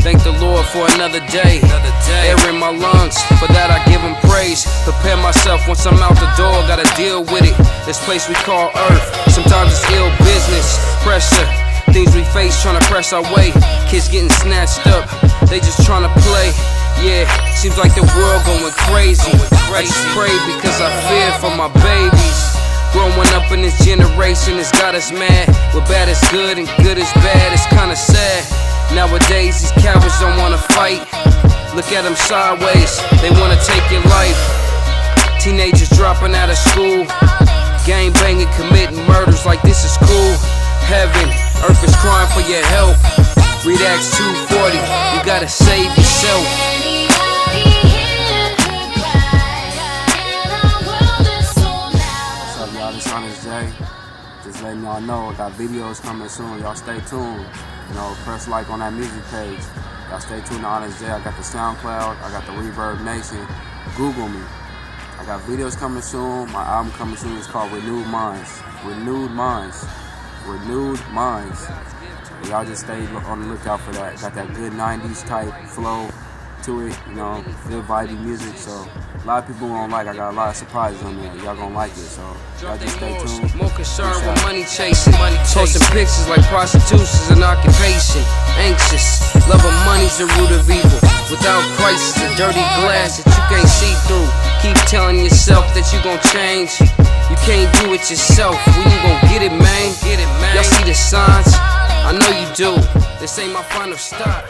Thank the Lord for another day. Air in my lungs, for that I give him praise. Prepare myself once I'm out the door, gotta deal with it. This place we call Earth, sometimes it's ill business. Pressure, things we face trying to press our way. Kids getting snatched up, they just trying to play. Yeah, seems like the world going crazy. I just pray because I fear for my babies. Growing up in this generation has got us mad. Where bad is good and good is bad, it's kinda sad. Nowadays these cowards don't wanna fight. Look at them sideways, they wanna take your life. Teenagers dropping out of school, gang banging, committing murders like this is cool. Heaven, earth is crying for your help. Read Acts 2:40, you gotta save yourself. Just letting y'all know, I got videos coming soon. Y'all stay tuned. You know, press like on that music page. Y'all stay tuned to Honest J. I got the SoundCloud. I got the Reverb Nation. Google me. I got videos coming soon. My album coming soon. It's called Renewed Minds. Renewed Minds. Renewed Minds. Y'all just stay on the lookout for that. Got that good 90s type flow to it, you know, good vibey music, so a lot of people gonna like. I got a lot of surprises on there. Y'all gonna like it, so y'all just stay tuned. More concerned with money chasing, posting pictures like prostitution's an occupation. Anxious, love of money's the root of evil. Without Christ, it's a dirty glass that you can't see through. Keep telling yourself that you gon' change. You can't do it yourself. When you gon' get it, man? Y'all see the signs? I know you do. This ain't my final stop.